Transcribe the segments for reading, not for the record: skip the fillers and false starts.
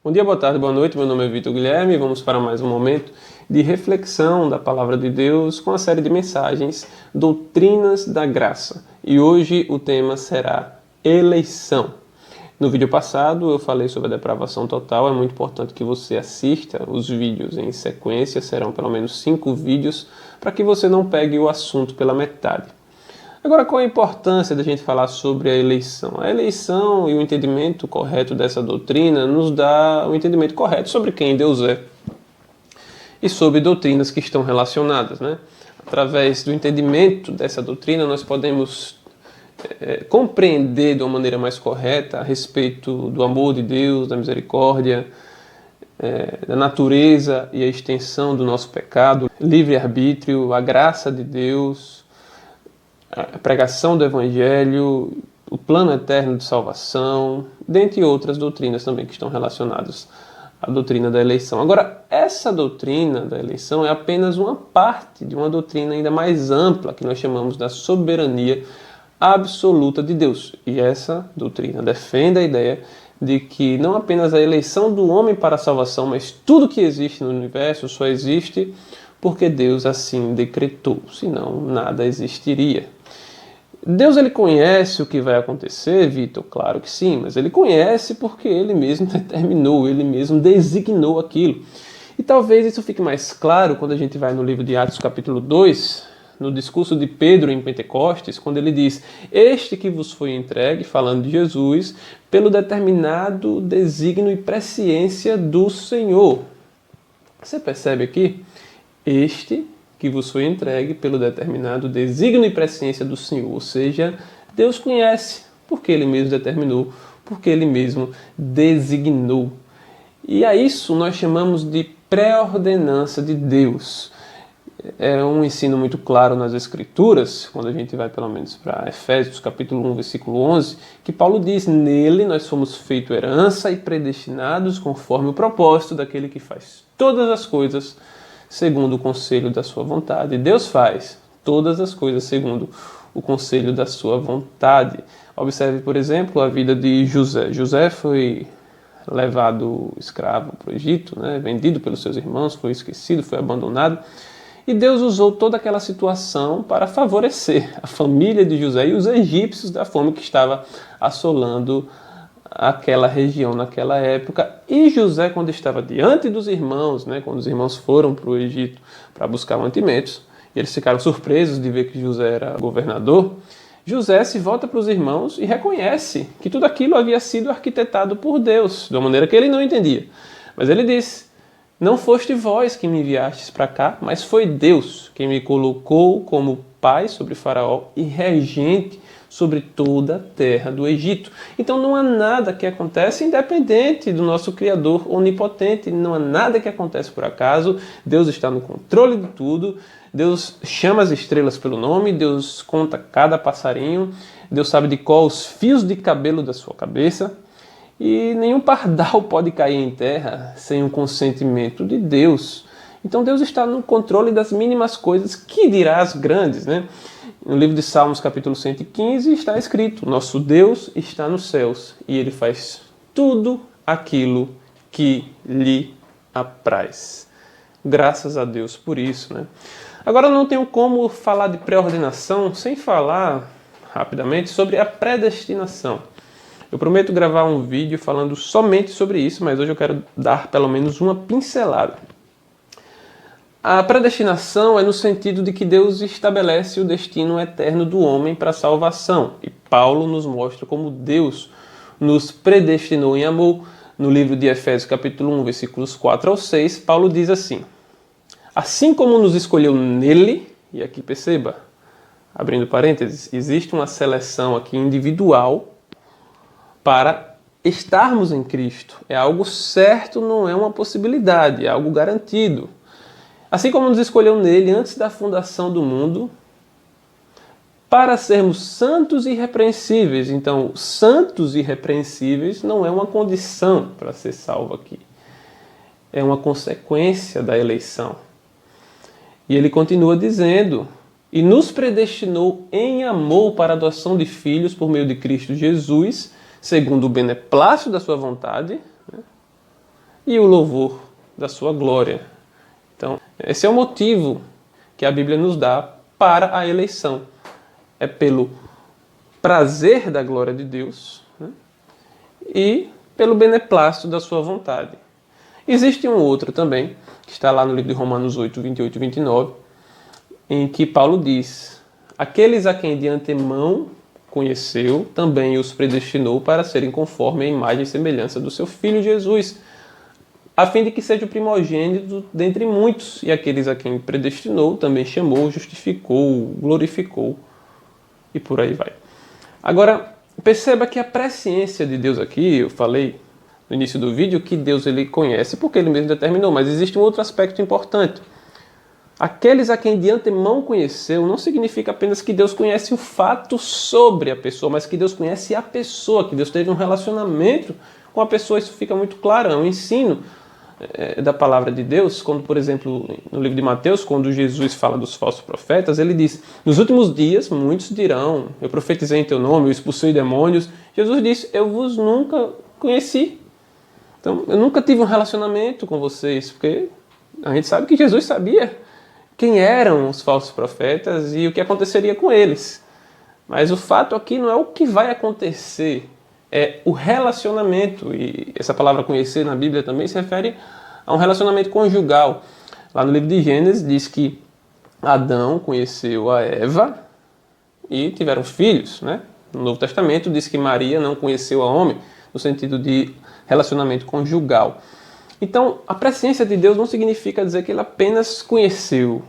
Bom dia, boa tarde, boa noite, meu nome é Vitor Guilherme e vamos para mais um momento de reflexão da Palavra de Deus com a série de mensagens Doutrinas da Graça. E hoje o tema será eleição. No vídeo passado eu falei sobre a depravação total, é muito importante que você assista os vídeos em sequência, serão pelo menos 5 vídeos, para que você não pegue o assunto pela metade. Agora, qual a importância da gente falar sobre a eleição? A eleição e o entendimento correto dessa doutrina nos dá o entendimento correto sobre quem Deus é e sobre doutrinas que estão relacionadas, né? Através do entendimento dessa doutrina, nós podemos compreender de uma maneira mais correta a respeito do amor de Deus, da misericórdia, da natureza e a extensão do nosso pecado, livre-arbítrio, a graça de Deus, a pregação do Evangelho, o plano eterno de salvação, dentre outras doutrinas também que estão relacionadas à doutrina da eleição. Agora, essa doutrina da eleição é apenas uma parte de uma doutrina ainda mais ampla, que nós chamamos da soberania absoluta de Deus. E essa doutrina defende a ideia de que não apenas a eleição do homem para a salvação, mas tudo que existe no universo só existe porque Deus assim decretou, senão nada existiria. Deus, ele conhece o que vai acontecer, Vitor? Claro que sim, mas ele conhece porque ele mesmo determinou, ele mesmo designou aquilo. E talvez isso fique mais claro quando a gente vai no livro de Atos capítulo 2, no discurso de Pedro em Pentecostes, quando ele diz: "Este que vos foi entregue", falando de Jesus, "pelo determinado desígnio e presciência do Senhor". Você percebe aqui? Este que vos foi entregue pelo determinado desígnio e presciência do Senhor. Ou seja, Deus conhece, porque Ele mesmo determinou, porque Ele mesmo designou. E a isso nós chamamos de pré-ordenança de Deus. É um ensino muito claro nas Escrituras, quando a gente vai pelo menos para Efésios capítulo 1, versículo 11, que Paulo diz: "Nele nós fomos feito herança e predestinados conforme o propósito daquele que faz todas as coisas segundo o conselho da sua vontade". Deus faz todas as coisas segundo o conselho da sua vontade. Observe, por exemplo, a vida de José. José foi levado escravo para o Egito, né? Vendido pelos seus irmãos, foi esquecido, foi abandonado. E Deus usou toda aquela situação para favorecer a família de José e os egípcios da fome que estava assolando aquela região naquela época. E José, quando estava diante dos irmãos, né, quando os irmãos foram para o Egito para buscar mantimentos, e eles ficaram surpresos de ver que José era governador, José se volta para os irmãos e reconhece que tudo aquilo havia sido arquitetado por Deus, de uma maneira que ele não entendia. Mas ele disse: "Não foste vós que me enviastes para cá, mas foi Deus quem me colocou como pai sobre Faraó e regente sobre toda a terra do Egito". Então não há nada que acontece independente do nosso Criador onipotente, não há nada que acontece por acaso. Deus está no controle de tudo, Deus chama as estrelas pelo nome, Deus conta cada passarinho, Deus sabe de qual os fios de cabelo da sua cabeça. E nenhum pardal pode cair em terra sem o consentimento de Deus. Então Deus está no controle das mínimas coisas, que dirá as grandes, né? No livro de Salmos, capítulo 115, está escrito: "Nosso Deus está nos céus e Ele faz tudo aquilo que lhe apraz". Graças a Deus por isso, né? Agora, não tenho como falar de pré-ordenação sem falar rapidamente sobre a predestinação. Eu prometo gravar um vídeo falando somente sobre isso, mas hoje eu quero dar pelo menos uma pincelada. A predestinação é no sentido de que Deus estabelece o destino eterno do homem para a salvação. E Paulo nos mostra como Deus nos predestinou em amor. No livro de Efésios, capítulo 1, versículos 4 ao 6, Paulo diz assim: "Assim como nos escolheu nele", e aqui perceba, abrindo parênteses, existe uma seleção aqui individual para estarmos em Cristo. É algo certo, não é uma possibilidade, é algo garantido. "Assim como nos escolheu nele antes da fundação do mundo, para sermos santos e irrepreensíveis". Então, santos e irrepreensíveis não é uma condição para ser salvo aqui. É uma consequência da eleição. E ele continua dizendo: "E nos predestinou em amor para a adoção de filhos por meio de Cristo Jesus, segundo o beneplácito da sua vontade", né? e o louvor da sua glória. Então, esse é o motivo que a Bíblia nos dá para a eleição. É pelo prazer da glória de Deus, né? E pelo beneplácito da sua vontade. Existe um outro também, que está lá no livro de Romanos 8, 28 e 29, em que Paulo diz: aqueles a quem de antemão conheceu, também os predestinou para serem conforme a imagem e semelhança do seu Filho Jesus, a fim de que seja o primogênito dentre muitos. E aqueles a quem predestinou, também chamou, justificou, glorificou, e por aí vai. Agora, perceba que a presciência de Deus aqui, eu falei no início do vídeo que Deus ele conhece porque ele mesmo determinou, mas existe um outro aspecto importante. Aqueles a quem de antemão conheceu não significa apenas que Deus conhece o fato sobre a pessoa, mas que Deus conhece a pessoa, que Deus teve um relacionamento com a pessoa. Isso fica muito claro, é um ensino da palavra de Deus. Quando, por exemplo, no livro de Mateus, quando Jesus fala dos falsos profetas, ele diz: nos últimos dias muitos dirão, eu profetizei em teu nome, eu expulsei demônios. Jesus disse: eu vos nunca conheci. Então, eu nunca tive um relacionamento com vocês, porque a gente sabe que Jesus sabia quem eram os falsos profetas e o que aconteceria com eles. Mas o fato aqui não é o que vai acontecer, é o relacionamento. E essa palavra conhecer na Bíblia também se refere a um relacionamento conjugal. Lá no livro de Gênesis diz que Adão conheceu a Eva e tiveram filhos, né? No Novo Testamento diz que Maria não conheceu a homem, no sentido de relacionamento conjugal. Então, a presciência de Deus não significa dizer que ele apenas conheceu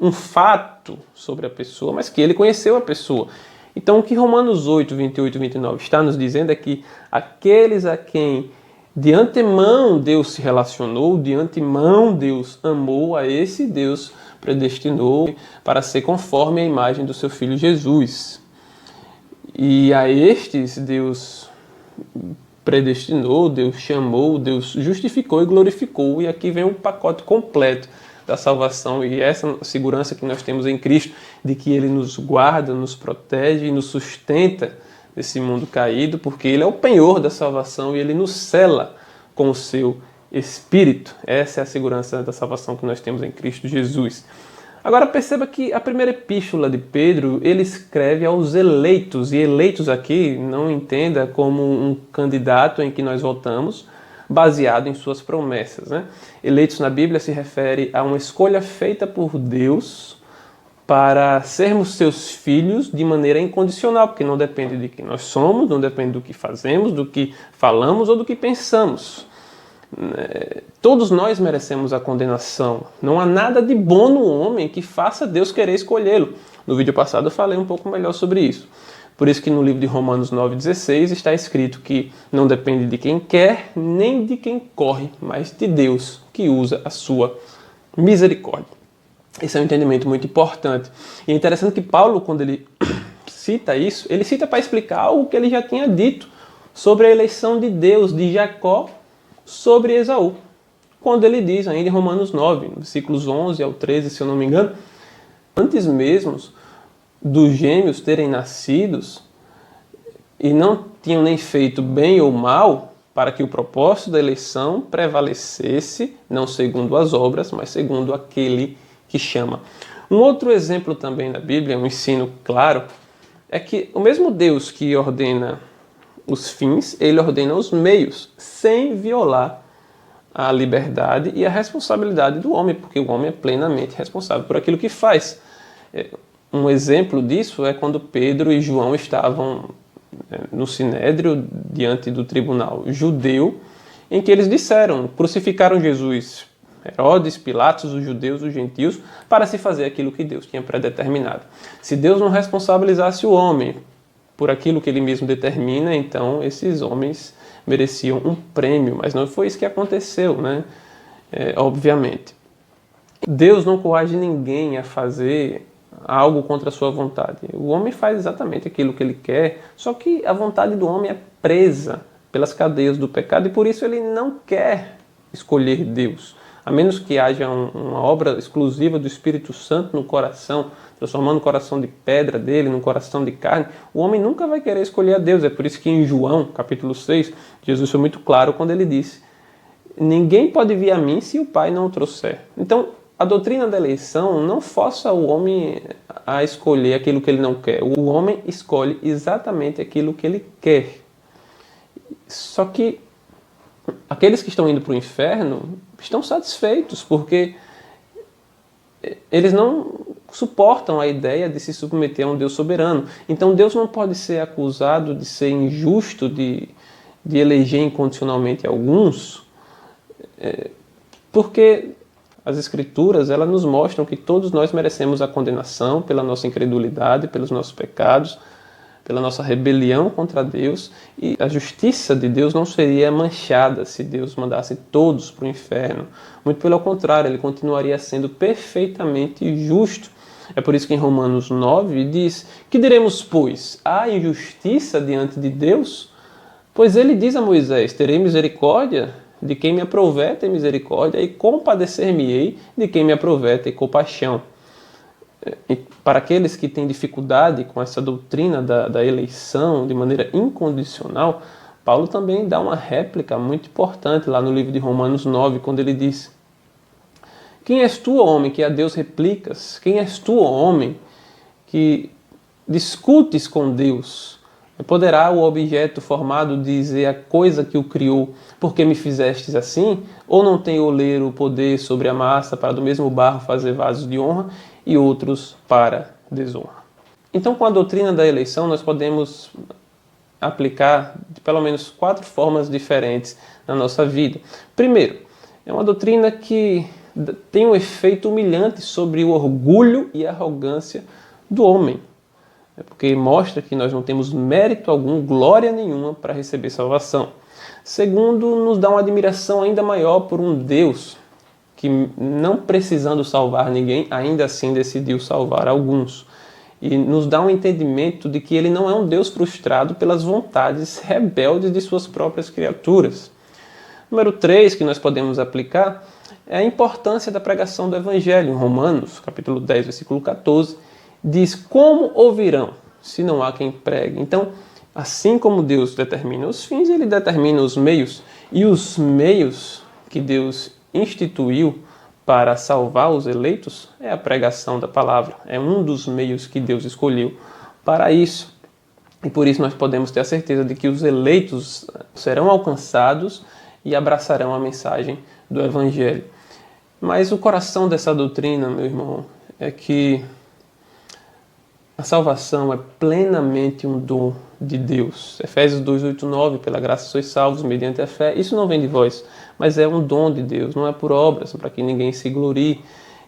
um fato sobre a pessoa, mas que ele conheceu a pessoa. Então, o que Romanos 8, 28 e 29 está nos dizendo é que aqueles a quem de antemão Deus se relacionou, de antemão Deus amou, a esse Deus predestinou para ser conforme a imagem do seu Filho Jesus. E a estes Deus predestinou, Deus chamou, Deus justificou e glorificou. E aqui vem o pacote completo da salvação e essa segurança que nós temos em Cristo, de que Ele nos guarda, nos protege e nos sustenta desse mundo caído, porque Ele é o penhor da salvação e Ele nos sela com o seu Espírito. Essa é a segurança da salvação que nós temos em Cristo Jesus. Agora perceba que a primeira epístola de Pedro, ele escreve aos eleitos, e eleitos aqui não entenda como um candidato em que nós votamos, baseado em suas promessas, né? Eleitos na Bíblia se refere a uma escolha feita por Deus para sermos seus filhos de maneira incondicional, porque não depende de quem nós somos, não depende do que fazemos, do que falamos ou do que pensamos. Todos nós merecemos a condenação. Não há nada de bom no homem que faça Deus querer escolhê-lo. No vídeo passado eu falei um pouco melhor sobre isso. Por isso que no livro de Romanos 9,16 está escrito que não depende de quem quer, nem de quem corre, mas de Deus que usa a sua misericórdia. Esse é um entendimento muito importante. E é interessante que Paulo, quando ele cita isso, ele cita para explicar algo que ele já tinha dito sobre a eleição de Deus, de Jacó, sobre Esaú. Quando ele diz, ainda em Romanos 9, versículos 11 ao 13, se eu não me engano, antes mesmo dos gêmeos terem nascidos e não tinham nem feito bem ou mal, para que o propósito da eleição prevalecesse, não segundo as obras, mas segundo aquele que chama. Um outro exemplo também na Bíblia, um ensino claro, é que o mesmo Deus que ordena os fins, ele ordena os meios, sem violar a liberdade e a responsabilidade do homem, porque o homem é plenamente responsável por aquilo que faz. Um exemplo disso é quando Pedro e João estavam no Sinédrio, diante do tribunal judeu, em que eles disseram, crucificaram Jesus, Herodes, Pilatos, os judeus, os gentios, para se fazer aquilo que Deus tinha predeterminado. Se Deus não responsabilizasse o homem por aquilo que ele mesmo determina, então esses homens mereciam um prêmio, mas não foi isso que aconteceu, né? Obviamente. Deus não coage ninguém a fazer algo contra a sua vontade. O homem faz exatamente aquilo que ele quer, só que a vontade do homem é presa pelas cadeias do pecado e por isso ele não quer escolher Deus. A menos que haja uma obra exclusiva do Espírito Santo no coração, transformando o coração de pedra dele num coração de carne, o homem nunca vai querer escolher a Deus. É por isso que em João, capítulo 6, Jesus foi muito claro quando ele disse: ninguém pode vir a mim se o Pai não o trouxer. Então, a doutrina da eleição não força o homem a escolher aquilo que ele não quer. O homem escolhe exatamente aquilo que ele quer. Só que aqueles que estão indo para o inferno estão satisfeitos, porque eles não suportam a ideia de se submeter a um Deus soberano. Então Deus não pode ser acusado de ser injusto, de eleger incondicionalmente alguns, porque as Escrituras elas nos mostram que todos nós merecemos a condenação pela nossa incredulidade, pelos nossos pecados, pela nossa rebelião contra Deus, e a justiça de Deus não seria manchada se Deus mandasse todos para o inferno. Muito pelo contrário, ele continuaria sendo perfeitamente justo. É por isso que em Romanos 9 diz: que diremos, pois? Há injustiça diante de Deus? Pois ele diz a Moisés: terei misericórdia de quem me aprouver ter misericórdia, e compadecer-me-ei de quem me aprouver ter compaixão. E para aqueles que têm dificuldade com essa doutrina da eleição de maneira incondicional, Paulo também dá uma réplica muito importante lá no livro de Romanos 9, quando ele diz: quem és tu, homem, que a Deus replicas? Quem és tu, homem, que discutes com Deus? Poderá o objeto formado dizer a coisa que o criou, porque me fizestes assim? Ou não tem oleiro o poder sobre a massa para do mesmo barro fazer vasos de honra e outros para desonra? Então, com a doutrina da eleição, nós podemos aplicar de pelo menos 4 formas diferentes na nossa vida. Primeiro, é uma doutrina que tem um efeito humilhante sobre o orgulho e a arrogância do homem. Porque mostra que nós não temos mérito algum, glória nenhuma para receber salvação. Segundo, nos dá uma admiração ainda maior por um Deus que, não precisando salvar ninguém, ainda assim decidiu salvar alguns. E nos dá um entendimento de que ele não é um Deus frustrado pelas vontades rebeldes de suas próprias criaturas. Número 3 que nós podemos aplicar é a importância da pregação do Evangelho. Em Romanos, capítulo 10, versículo 14, diz: como ouvirão se não há quem pregue? Então, assim como Deus determina os fins, ele determina os meios. E os meios que Deus instituiu para salvar os eleitos é a pregação da palavra. É um dos meios que Deus escolheu para isso. E por isso nós podemos ter a certeza de que os eleitos serão alcançados e abraçarão a mensagem do Evangelho. Mas o coração dessa doutrina, meu irmão, é que a salvação é plenamente um dom de Deus. Efésios 2, 8, 9, pela graça sois salvos mediante a fé. Isso não vem de vós, mas é um dom de Deus, não é por obras, para que ninguém se glorie.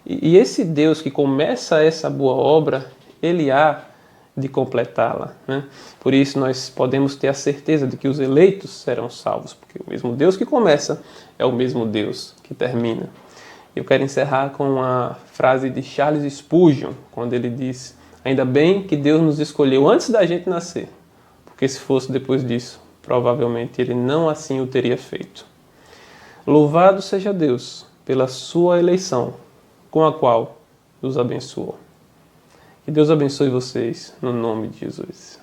E esse Deus que começa essa boa obra, ele há de completá-la, né? Por isso nós podemos ter a certeza de que os eleitos serão salvos, porque o mesmo Deus que começa é o mesmo Deus que termina. Eu quero encerrar com a frase de Charles Spurgeon, quando ele diz: ainda bem que Deus nos escolheu antes da gente nascer, porque se fosse depois disso, provavelmente Ele não assim o teria feito. Louvado seja Deus pela sua eleição, com a qual nos abençoou. Que Deus abençoe vocês, no nome de Jesus.